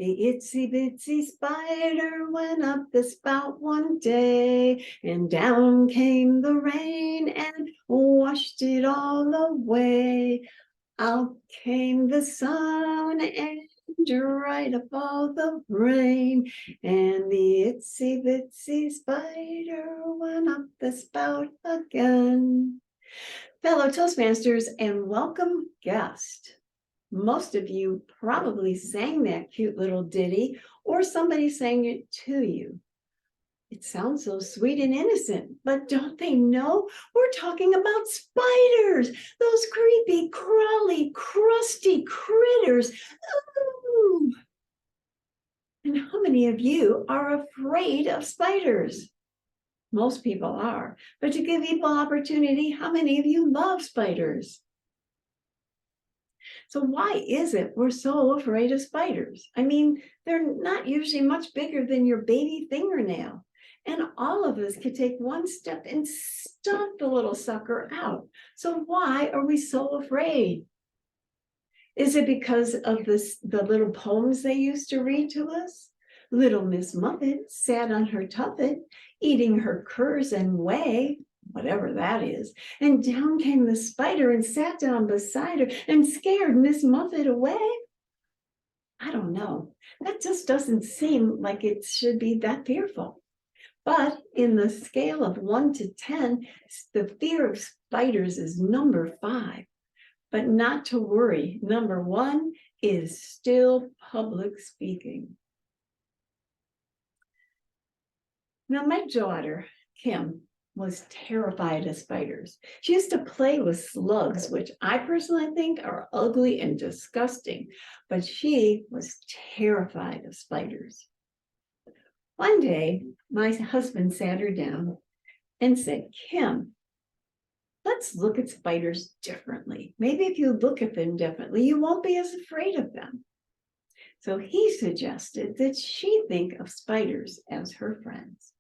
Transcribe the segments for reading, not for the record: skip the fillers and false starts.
The itsy bitsy spider went up the spout one day, and down came the rain and washed it all away. Out came the sun and dried up all the rain, and the itsy bitsy spider went up the spout again. Fellow Toastmasters and welcome guest. Most of you probably sang that cute little ditty, or somebody sang it to you. It sounds so sweet and innocent, but don't they know we're talking about spiders, those creepy, crawly, crusty critters. Ooh. And how many of you are afraid of spiders? Most people are, but to give equal opportunity, how many of you love spiders? So why is it we're so afraid of spiders? I mean, they're not usually much bigger than your baby fingernail. And all of us could take one step and stomp the little sucker out. So why are we so afraid? Is it because of the little poems they used to read to us? Little Miss Muffet sat on her tuffet, eating her curs and whey, whatever that is, and down came the spider and sat down beside her and scared Miss Muffet away. I don't know. That just doesn't seem like it should be that fearful. But in the scale of 1 to 10, the fear of spiders is number 5. But not to worry, number 1 is still public speaking. Now, my daughter, Kim, was terrified of spiders. She used to play with slugs, which I personally think are ugly and disgusting, but she was terrified of spiders. One day, my husband sat her down and said, Kim, let's look at spiders differently. Maybe if you look at them differently, you won't be as afraid of them. So he suggested that she think of spiders as her friends.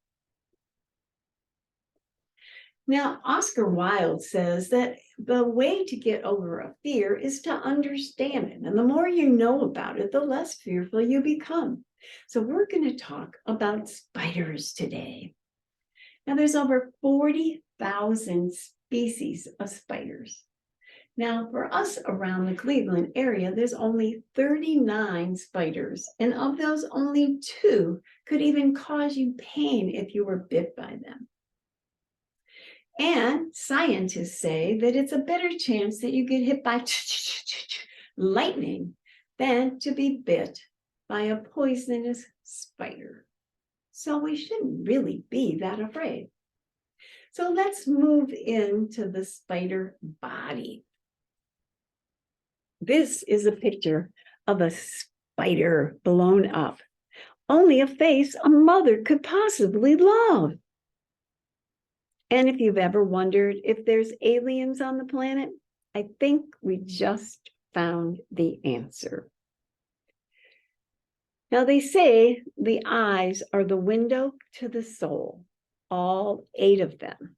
Now, Oscar Wilde says that the way to get over a fear is to understand it. And the more you know about it, the less fearful you become. So we're going to talk about spiders today. Now, there's over 40,000 species of spiders. Now, for us around the Cleveland area, there's only 39 spiders. And of those, only 2 could even cause you pain if you were bit by them. And scientists say that it's a better chance that you get hit by lightning than to be bit by a poisonous spider. So we shouldn't really be that afraid. So let's move into the spider body. This is a picture of a spider blown up. Only a face a mother could possibly love. And if you've ever wondered if there's aliens on the planet, I think we just found the answer. Now, they say the eyes are the window to the soul, all 8 of them.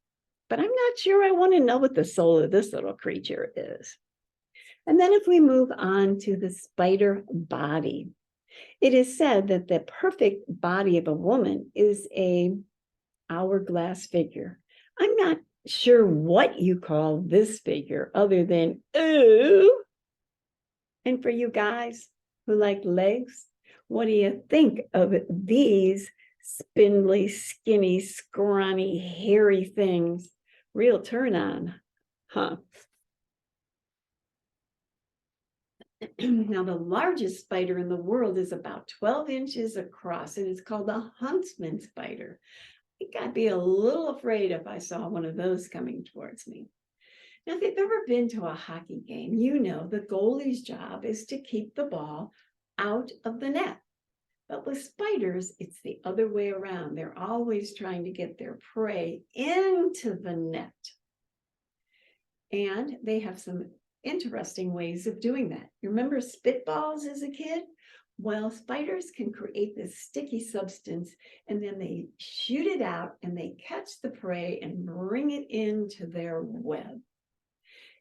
But I'm not sure I want to know what the soul of this little creature is. And then if we move on to the spider body, it is said that the perfect body of a woman is an hourglass figure. I'm not sure what you call this figure other than, ooh. And for you guys who like legs, what do you think of these spindly, skinny, scrawny, hairy things? Real turn on, huh? Now, the largest spider in the world is about 12 inches across, and it's called the huntsman spider. I think I'd be a little afraid if I saw one of those coming towards me. Now, if you've ever been to a hockey game, you know the goalie's job is to keep the ball out of the net. But with spiders, it's the other way around. They're always trying to get their prey into the net. And they have some interesting ways of doing that. You remember spitballs as a kid? Well, spiders can create this sticky substance, and then they shoot it out and they catch the prey and bring it into their web.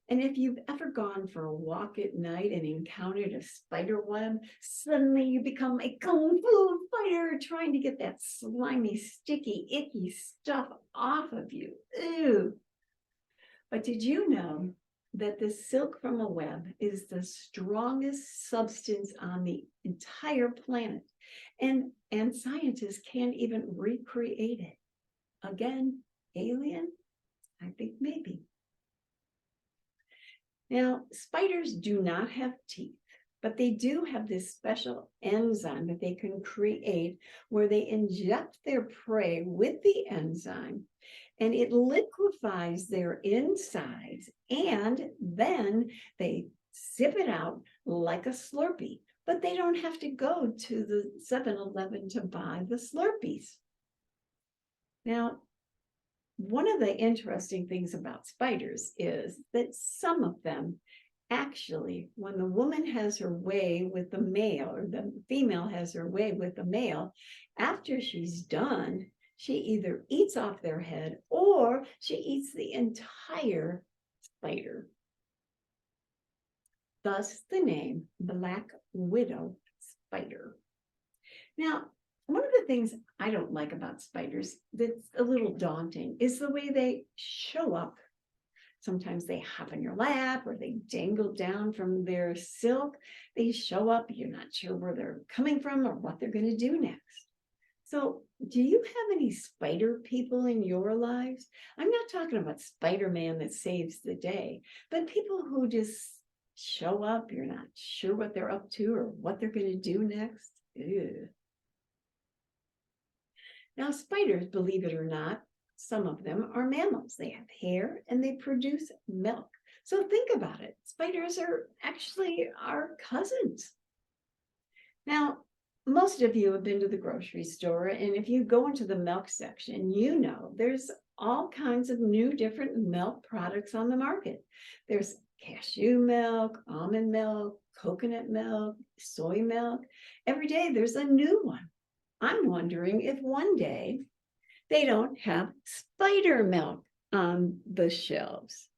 And if you've ever gone for a walk at night and encountered a spider web, suddenly you become a kung fu fighter trying to get that slimy, sticky, icky stuff off of you. Ew. But did you know that the silk from a web is the strongest substance on the entire planet? And scientists can't even recreate it. Again, alien? I think maybe. Now, spiders do not have teeth, but they do have this special enzyme that they can create where they inject their prey with the enzyme and it liquefies their insides and then they sip it out like a Slurpee, but they don't have to go to the 7-Eleven to buy the Slurpees. Now, one of the interesting things about spiders is that some of them actually, when the woman has her way with the male, or the female has her way with the male, after she's done, she either eats off their head or she eats the entire spider. Thus the name Black Widow spider. Now, one of the things I don't like about spiders that's a little daunting is the way they show up. Sometimes they hop in your lap or they dangle down from their silk. They show up, you're not sure where they're coming from or what they're going to do next. So, do you have any spider people in your lives? I'm not talking about Spider-Man that saves the day, but people who just show up, you're not sure what they're up to or what they're going to do next. Ew. Now, spiders, believe it or not, some of them are mammals. They have hair and they produce milk. So think about it. Spiders are actually our cousins. Now, most of you have been to the grocery store, and if you go into the milk section, you know there's all kinds of new different milk products on the market. There's cashew milk, almond milk, coconut milk, soy milk. Every day there's a new one. I'm wondering if one day they don't have spider milk on the shelves.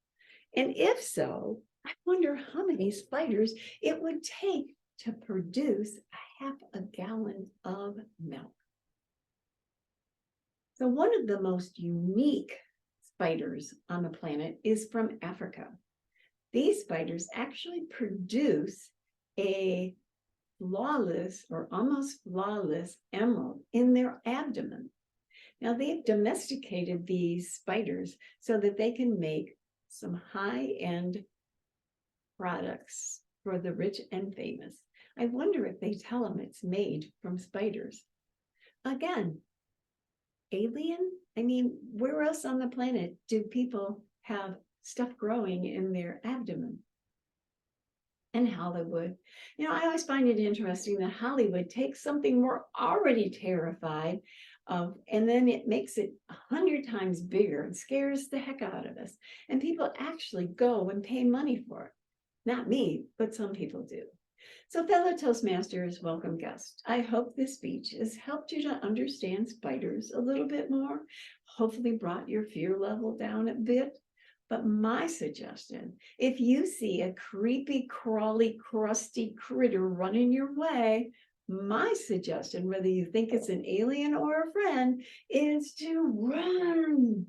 And if so, I wonder how many spiders it would take to produce half a gallon of milk. So one of the most unique spiders on the planet is from Africa. These spiders actually produce a flawless or almost flawless emerald in their abdomen. Now they've domesticated these spiders so that they can make some high-end products for the rich and famous. I wonder if they tell them it's made from spiders. Again, alien? I mean, where else on the planet do people have stuff growing in their abdomen? And Hollywood. You know, I always find it interesting that Hollywood takes something we're already terrified of, and then it makes it 100 times bigger and scares the heck out of us. And people actually go and pay money for it. Not me, but some people do. So fellow Toastmasters, welcome guests. I hope this speech has helped you to understand spiders a little bit more, hopefully brought your fear level down a bit. But my suggestion, if you see a creepy, crawly, crusty critter running your way, my suggestion, whether you think it's an alien or a friend, is to run.